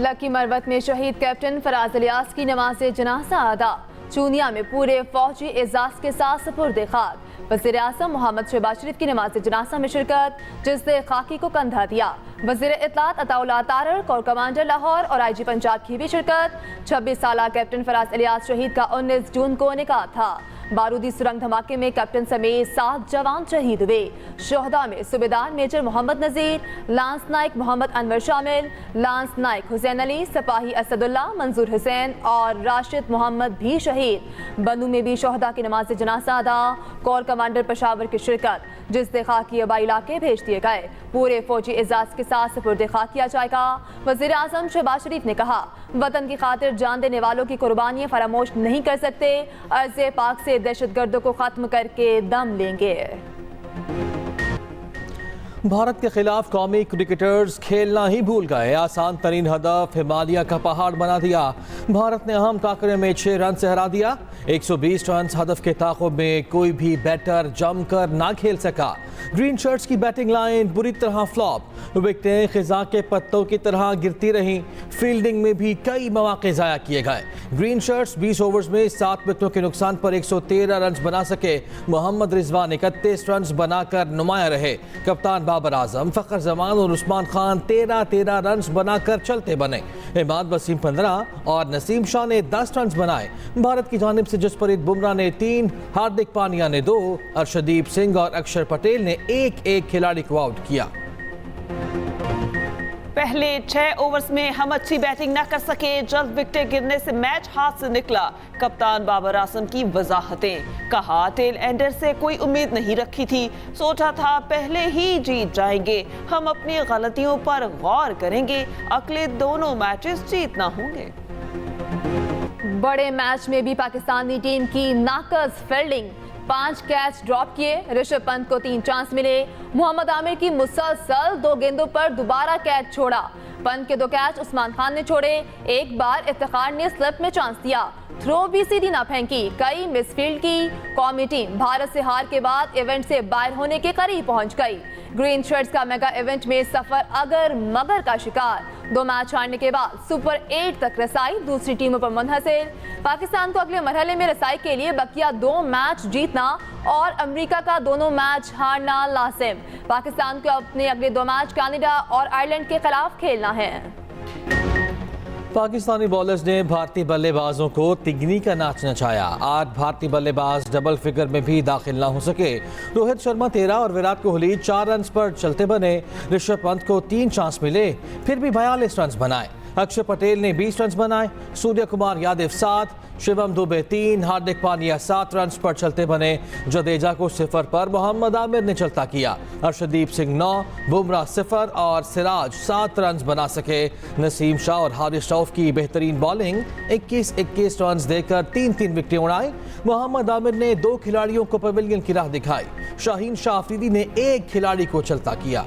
Lucky Marwat में शहीद captain Faraz Ilyas की नमाज जनाजा अदा। चूनिया में पूरे फौजी एजाज के साथ सुपुर्द खाक। वज़ीर आज़म मोहम्मद शहबाज शरीफ की नमाज जनाजा में शिरकत, जिसने खाकी को कंधा दिया। वज़ीर इत्तलात अताउल्लाह तारर, कोर कमांडर लाहौर और IG पंजाब की भी शिरकत। 26 साल कैप्टन फराज इलियास शहीद का 19 जून को निकाह था। बारूदी सुरंग धमाके में कैप्टन समेत 7 जवान शहीद हुए। शोहदा में सूबेदार मेजर मोहम्मद नजीर, लांस नाइक मोहम्मद अनवर शामिल, लांस नाइक हुसैन अली, सिपाही असदुल्ला, मंजूर हुसैन और राशिद मोहम्मद भी शहीद। बंदू में भी शोहदा की नमाज जनाजा अदा। कोर कमांडर पेशावर की शिरकत, जिससे खाकी आबाई इलाके भेज दिए गए। पूरे फौजी एजाज के साथ सुपुर्द खाक किया जाएगा। वज़ीर आज़म शहबाज शरीफ ने कहा, वतन की खातिर जान देने वालों की कुर्बानियां फरामोश नहीं कर सकते। अर्ज़े पाक से दहशतगर्दों को खत्म करके दम लेंगे। भारत के खिलाफ कौमी क्रिकेटर्स खेलना ही भूल गए। आसान तरीन हदफ हिमालय का पहाड़ बना दिया। भारत ने अहम टाकरे में 6 रन से हरा दिया। 120 रन हदफ के ताक़ुब में कोई भी बैटर जमकर ना खेल सका। ग्रीन शर्ट्स की बैटिंग लाइन बुरी तरह फ्लॉप। विकेटें खिजा के पत्तों की तरह गिरती रहीं। फील्डिंग में भी कई मौके ज़ाया किए गए। ग्रीन शर्ट्स 20 ओवर्स में 7 विकेटों के नुकसान पर 113 रन बना सके। मोहम्मद रिजवान 31 रन बनाकर नुमाया रहे। कप्तान बाबर आजम, फखर जमान और उस्मान खान 13 रन बनाकर चलते बने। इमाद वसीम 15 और नसीम शाह ने 10 रन बनाए। भारत की जानिब से जसप्रीत बुमराह ने 3, हार्दिक पांड्या ने 2, अर्शदीप सिंह और अक्षर पटेल ने एक खिलाड़ी को आउट किया। पहले 6 ओवर्स में हम अच्छी बैटिंग न कर सके। जल्द विकेट गिरने से मैच हाथ से निकला। कप्तान बाबर आजम की वजाहतें, कहा टेल एंडर से कोई उम्मीद नहीं रखी थी। सोचा था पहले ही जीत जाएंगे। हम अपनी गलतियों पर गौर करेंगे। अगले दोनों मैचेस जीतना होंगे। बड़े मैच में भी पाकिस्तानी टीम की नाकस फील्डिंग। 5 कैच ड्रॉप किए। ऋषभ पंत को 3 चांस मिले। मोहम्मद आमिर की मुसलसल 2 गेंदों पर दोबारा कैच छोड़ा। पंत के 2 कैच उस्मान खान ने छोड़े। एक बार इफ्तिखार ने स्लिप में चांस दिया, थ्रो भी सीधी ना फेंकी। कई मिसफील्ड की। कौमी टीम भारत से हार के बाद इवेंट से बाहर होने के करीब पहुंच गई। ग्रीन शर्ट्स का मेगा इवेंट में सफर अगर मगर का शिकार। 2 मैच हारने के बाद सुपर 8 तक रसाई दूसरी टीमों पर मुनहसिर। पाकिस्तान को अगले मरहले में रसाई के लिए बकिया 2 मैच जीतना और अमेरिका का दोनों मैच हारना लाजिम। पाकिस्तान को अपने अगले 2 मैच कनाडा और आयरलैंड के खिलाफ खेलना है। पाकिस्तानी बॉलर्स ने भारतीय बल्लेबाजों को तिगनी का नाच नचाया। आज भारतीय बल्लेबाज डबल फिगर में भी दाखिल ना हो सके। रोहित शर्मा 13 और विराट कोहली 4 रन पर चलते बने। ऋषभ पंत को 3 चांस मिले, फिर भी 42 रन बनाए। अक्षर पटेल ने 20 रन बनाए। सूर्य कुमार यादव 7, शिवम दुबे 3, हार्दिक पांड्या 7 रन पर चलते बने। जडेजा को 0 पर मोहम्मद आमिर ने चलता किया। अर्शदीप सिंह 9, बुमराह 0 और सिराज 7 रन बना सके। नसीम शाह और हारिस रऊफ की बेहतरीन बॉलिंग 21 रन देकर 3 विकेटें उड़ाई। मोहम्मद आमिर ने 2 खिलाड़ियों को पवेलियन की राह दिखाई। शाहीन शाह अफरीदी ने 1 खिलाड़ी को चलता किया।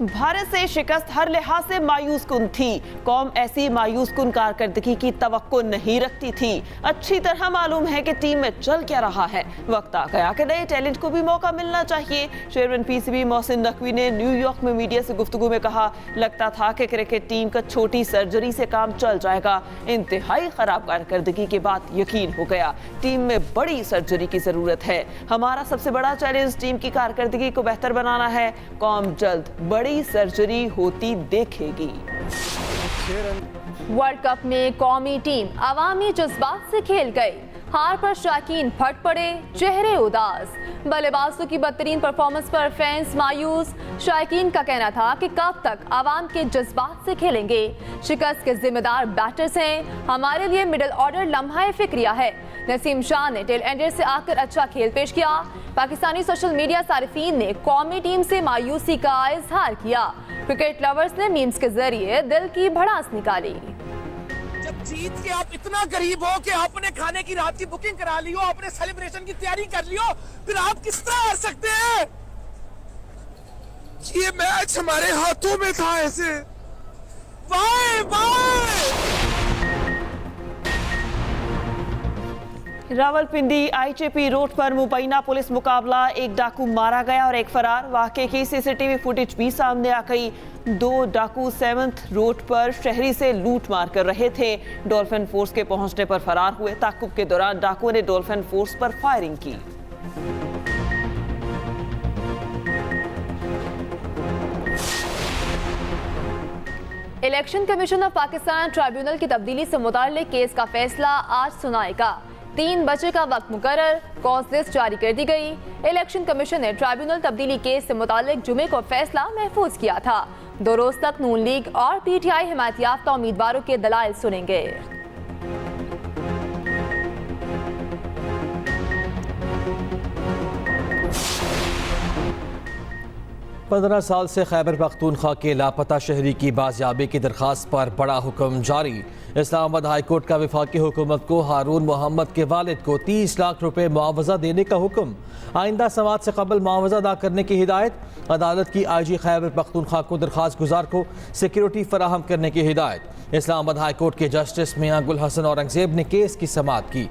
भारत से शिकस्त हर लिहाज से मायूस कुन थी। कौम ऐसी मायूस कुन कारकर्दगी की तवक्को नहीं रखती थी। अच्छी तरह मालूम है कि टीम में चल क्या रहा है। वक्त आ गया कि नए टैलेंट को भी मौका मिलना चाहिए। चेयरमैन PCB मोहसिन नकवी ने न्यूयॉर्क में मीडिया से गुफ्तगू में कहा, लगता था कि क्रिकेट टीम का छोटी सर्जरी से काम चल जाएगा। इंतहाई खराब कारकर्दगी के बाद यकीन हो गया टीम में बड़ी सर्जरी की जरूरत है। हमारा सबसे बड़ा चैलेंज टीम की कारकर्दगी को बेहतर बनाना है। कौम जल्द बड़ी सर्जरी होती देखेगी। वर्ल्ड कप में कौमी टीम अवामी जज्बात से खेल गई। हार पर शाकीन फट पड़े, चेहरे उदास। बल्लेबाजों की बदतरीन परफॉर्मेंस पर फैंस मायूस। शाकीन का कहना था कि कब तक आवाम के जज्बात से खेलेंगे। शिकस्त के जिम्मेदार बैटर्स हैं। हमारे लिए मिडिल ऑर्डर लम्हा फिक्रिया है। नसीम शाह ने टेल एंडर से आकर अच्छा खेल पेश किया। पाकिस्तानी सोशल मीडिया सारिफीन ने कौमी टीम से मायूसी का इजहार किया। क्रिकेट लवर्स ने मीम्स के जरिए दिल की भड़ास निकाली। जब जीत के आप इतना गरीब हो कि आपने खाने की रात की बुकिंग करा ली हो, आपने सेलिब्रेशन की तैयारी कर ली हो, फिर आप किस तरह हार सकते हैं? ये मैच हमारे हाथों में था। ऐसे वाह वाह। रावलपिंडी आईजेपी रोड पर मुबैना पुलिस मुकाबला, एक डाकू मारा गया और एक फरार। वाकये की सीसीटीवी फुटेज भी सामने आ गई। 2 डाकू 7th रोड पर शहरी से लूट मार कर रहे थे। डॉल्फिन फोर्स के पहुंचने पर फरार हुए। ताकुब के दौरान डाकुओं ने डॉल्फिन फोर्स पर फायरिंग की। Election commission of Pakistan tribunal की तब्दीली से मुताल्लिक केस का फैसला आज सुनाएगा। 3 बजे का वक्त मुकर्रर, कॉज लिस्ट जारी कर दी गई। इलेक्शन कमीशन ने ट्राइब्यूनल तब्दीली केस से मुताल्लिक जुमे को फैसला महफूज किया था। 2 रोज तक नून लीग और पीटीआई हिमायत याफ्ता उम्मीदवारों के दलाइल सुनेंगे। 15 साल से खैबर पख्तूनख्वा के लापता शहरी की बाजियाबी की दरख्वास्त पर बड़ा हुक्म जारी। इस्लामाबाद हाई कोर्ट का वफाकी हुकूमत को हारून मोहम्मद के वालिद को 30 लाख रुपए मुआवजा देने का हुक्म। आइंदा समात से कबल मुआवजा अदा करने की हिदायत। अदालत की IG खैबर पख्तूनख्वा को दरख्वास्त गुजार को सिक्योरिटी फराहम करने की हिदायत। इस्लामाबाद हाई कोर्ट के जस्टिस मियां गुल हसन औरंगजेब ने केस की समाअत की।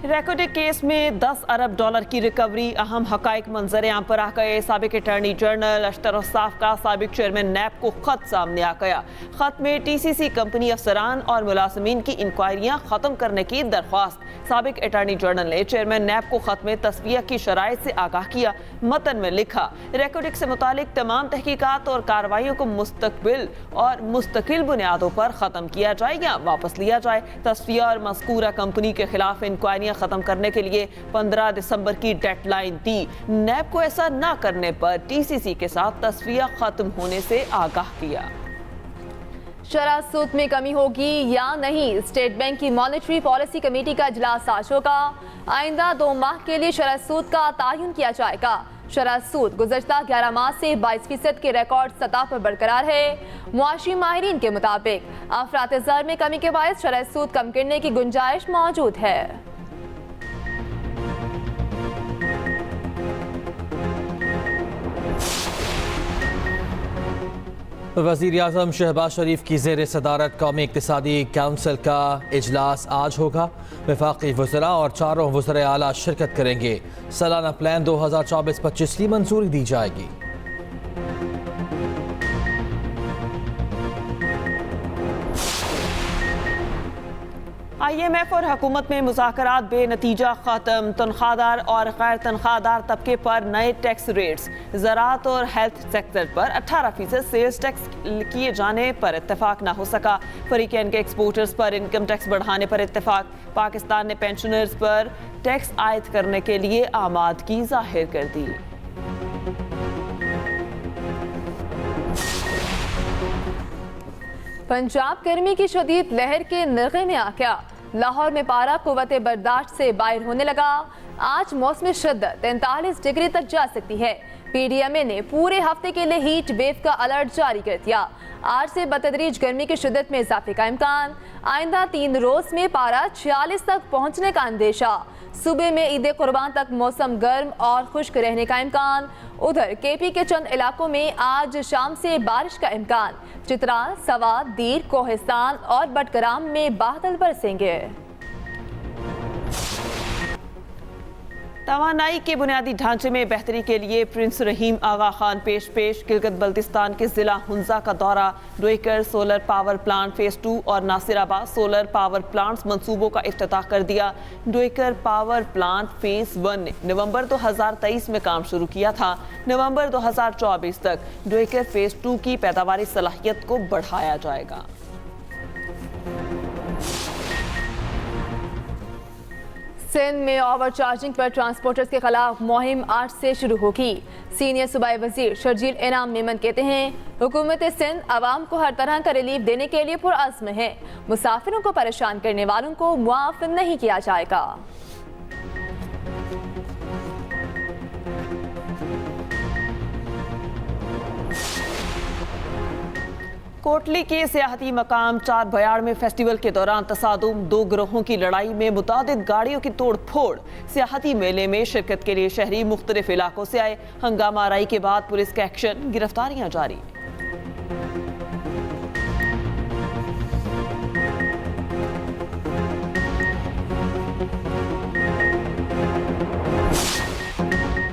रेकोडिक केस में 10 अरब डॉलर की रिकवरी, अहम हकाइक मंजर आम पर आ गए। साबिक अटॉर्नी जनरल अशतर औसाफ का साबिक चेयरमैन नैब को खत सामने आ गया। खत में TCC कंपनी अफसरान और मुलाजमीन की इंक्वायरियां खत्म करने की दरख्वास्त। साबिक अटॉर्नी जनरल ने चेयरमैन नैब को खत में तस्वीर की शराइत से आगाह किया। मतन में लिखा, रेकोडिक से मुतालिक तमाम तहकीकात और कार्रवाइयों को मुस्तकबिल और मुस्तकिल बुनियादों पर ख़त्म किया जाए या वापस लिया जाए। तस्वीर और मज़कूरा कंपनी के खिलाफ इंक्वायरियां खत्म करने के लिए 15 दिसंबर की डेडलाइन दी। नैब को ऐसा ना करने पर TCC के साथ तस्वीर खत्म होने से आगाह किया। शरह सूद में कमी होगी या नहीं, स्टेट बैंक की मॉनेटरी पॉलिसी कमेटी का इजलास आज होगा। आइंदा 2 माह के लिए शरह सूद का तयन किया जाएगा। शरह सूद गुज़श्ता 11 माह से 22% के रिकॉर्ड सतह पर बरकरार है। मुआशी माहिरीन के मुताबिक अफरात ज़र में कमी के बायस शरह सूद कम करने की गुंजाइश मौजूद है। वज़ीर आज़म शहबाज शरीफ की ज़ेर सदारत कौमी इक़्तिसादी काउंसिल का इजलास आज होगा। वफाकी वज़रा और 4 वज़राए आला शिरकत करेंगे। सालाना प्लान 2024-25 की मंजूरी दी जाएगी। IMF और हुकूमत में मुज़ाकरात बेनतीजा ख़त्म। तनख्वाहदार और गैर तनख्वाहदार तबके पर नए टैक्स रेट्स। ज़राअत और हेल्थ सेक्टर पर 18% सेल्स टैक्स किए जाने पर इत्तेफाक ना हो सका। फरीकैन के एक्सपोर्टर्स पर इनकम टैक्स बढ़ाने पर इत्तेफाक। पाकिस्तान ने पेंशनर्स पर टैक्स आयद करने के लिए आमादगी जाहिर कर दी। पंजाब गर्मी की शदीद लहर के नरगे में आ गया। लाहौर में पारा कुव्वते बर्दाश्त से बाहर होने लगा। आज मौसम शिद्दत 43 डिग्री तक जा सकती है। PDMA ने पूरे हफ्ते के लिए हीट वेव का अलर्ट जारी कर दिया। आज से बतदरीज गर्मी की शिद्दत में इजाफे का इम्कान। आइंदा 3 रोज में पारा 46 तक पहुंचने का अंदेशा। सुबह में ईद कुर्बान तक मौसम गर्म और खुश्क रहने का इम्कान। उधर KP के चंद इलाकों में आज शाम से बारिश का इम्कान। चित्रा, सवात, दीर, कोहिस्तान और बटग्राम में बादल बरसेंगे। तवानाई के बुनियादी ढांचे में बेहतरी के लिए प्रिंस रहीम आगा खान पेश गिलगित बल्तिस्तान के जिला हुंजा का दौरा। डोईकर सोलर पावर प्लांट फेज 2 और नासिराबाद सोलर पावर प्लांट्स मंसूबों का इफ्तिताह कर दिया। डोईकर पावर प्लांट फेज 1 ने नवंबर 2023 में काम शुरू किया था। नवंबर 2024 तक डोईकर फेज 2 की पैदावारी सलाहियत को बढ़ाया जाएगा। सिंध में ओवर चार्जिंग पर ट्रांसपोर्टर्स के खिलाफ मुहिम आज से शुरू होगी। सीनियर सूबाई वजीर शर्जील इनाम मेमन कहते हैं, हुकूमत सिंध आवाम को हर तरह का रिलीफ देने के लिए पुरअज़्म है। मुसाफिरों को परेशान करने वालों को मुआफ नहीं किया जाएगा। कोटली के सियाहती मकाम चार भयाड़ में फेस्टिवल के दौरान तसादुम, दो गिरोहों की लड़ाई में मुतादिद गाड़ियों की तोड़ फोड़। सियाहती मेले में शिरकत के लिए शहरी मुख्तलिफ इलाकों से आए। हंगामा आराई के बाद पुलिस का एक्शन, गिरफ्तारियां जारी।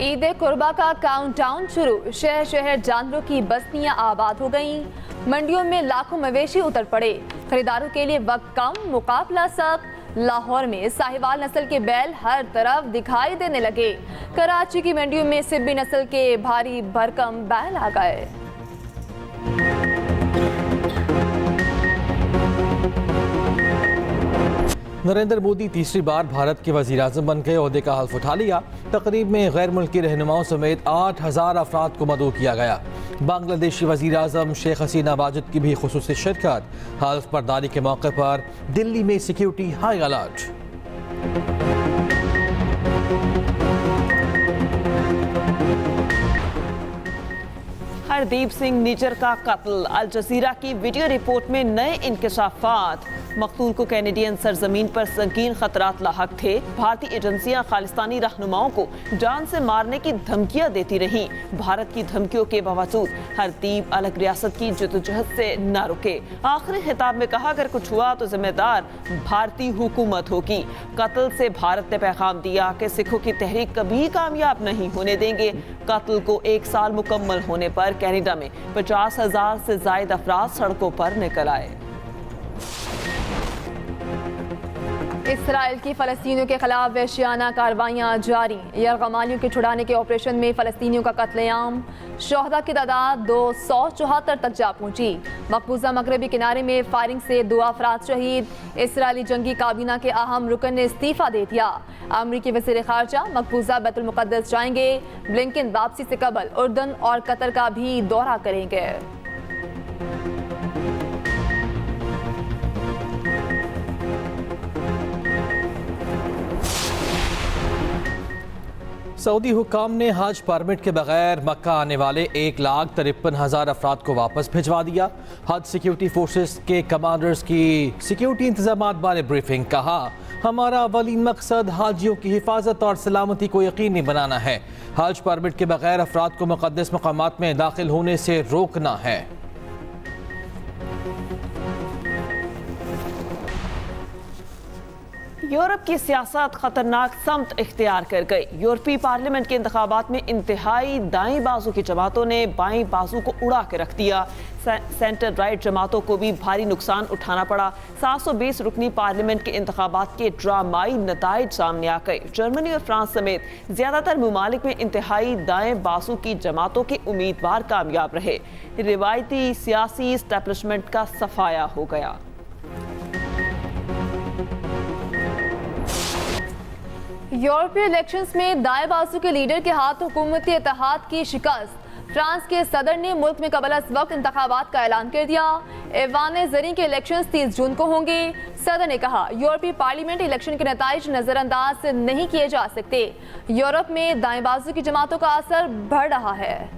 ईद कुर्बा का काउंटडाउन शुरू। शहर शहर जानवरों की बस्तियां आबाद हो गईं। मंडियों में लाखों मवेशी उतर पड़े। खरीदारों के लिए वक्त कम, मुकाबला सख्त। लाहौर में साहिवाल नस्ल के बैल हर तरफ दिखाई देने लगे। कराची की मंडियों में सिब्बी नस्ल के भारी भरकम बैल आ गए। नरेंद्र मोदी तीसरी बार भारत के वज़ीर-ए-आज़म बन गए। ओहदे का हल्फ उठा लिया। तकरीब में गैर मुल्की रहनुमाओं समेत 8000 अफराद को मदऊ किया गया। बांग्लादेशी वज़ीर-ए-आज़म शेख हसीना वाजिद की भी खुसूसी शिरकत। हल्फ बर्दारी के मौके पर दिल्ली में security high alert. Hardeep Singh निजर का कत्ल। अल जजीरा की वीडियो रिपोर्ट में नए इंकशाफात। मकतूल को कैनेडियन सरजमीन पर संगीन खतरात लाहक थे। भारतीय एजेंसियां खालिस्तानी रहनुमाओं को जान से मारने की धमकियां देती रहीं। भारत की धमकियों के बावजूद हरदीप अलग रियासत की जदोजहद से न रुके। आखिरी खिताब में कहा, अगर कुछ हुआ तो जिम्मेदार भारतीय हुकूमत होगी। कत्ल से भारत ने पैगाम दिया कि सिखों की तहरीक कभी कामयाब नहीं होने देंगे। कत्ल को 1 साल मुकम्मल होने पर कनाडा में 50,000 से ज्यादा अफराद सड़कों पर निकल आए। इसराइल की फ़लस्तीनियों के खिलाफ वहशियाना कार्रवाइयाँ जारी। यरगमालियों के छुड़ाने के ऑपरेशन में फ़लस्तीनियों का कत्लेआम। शोहदा की तादाद 274 तक जा पहुंची। मकबूजा मगरबी किनारे में फायरिंग से 2 अफराद शहीद। इसराइली जंगी काबीना के अहम रुकन ने इस्तीफा दे दिया। अमरीकी वज़ीर ख़ारजा मकबूजा बैतुल मुक़द्दस जाएंगे। ब्लिंकन वापसी से कबल उर्दन और कतर का भी दौरा करेंगे। सऊदी हुक्काम ने हज परमिट के बगैर मक्का आने वाले 1,53,000 अफराद को वापस भिजवा दिया। हज सिक्योरिटी फोर्सेस के कमांडर्स की सिक्योरिटी इंतजामात बारे ब्रीफिंग। कहा, हमारा अवलीन मकसद हाजियों की हिफाजत और सलामती को यकीनी बनाना है। हज परमिट के बगैर अफराद को मुक़द्दस मकामात में दाखिल होने से रोकना है। यूरोप की सियासत खतरनाक समत इख्तियार कर गई। यूरोपीय पार्लियामेंट के इंतखाबात में इंतहाई दाएं बाजू की जमातों ने बाएं बाजू को उड़ा के रख दिया। सेंटर राइट जमातों को भी भारी नुकसान उठाना पड़ा। 720 रुकनी पार्लियामेंट के इंतखाबात के ड्रामाई नताइज सामने आ गए। जर्मनी और फ्रांस समेत ज्यादातर ममालिक में इंतहाई दाएं बाजू की जमातों के उम्मीदवार कामयाब रहे। रिवायती सियासी एस्टेब्लिशमेंट का सफाया हो गया। यूरोपीय इलेक्शंस में दाएं बाजू के लीडर के हाथ हुकूमती इत्तेहाद की शिकस्त। फ्रांस के सदर ने मुल्क में कबल अज़ वक्त इंतखाबात का ऐलान कर दिया। ऐवान ज़रीन के इलेक्शंस 30 जून को होंगे। सदर ने कहा, यूरोपीय पार्लियामेंट इलेक्शन के नताइज नज़रअंदाज नहीं किए जा सकते। यूरोप में दाएं बाजू की जमातों का असर बढ़ रहा है।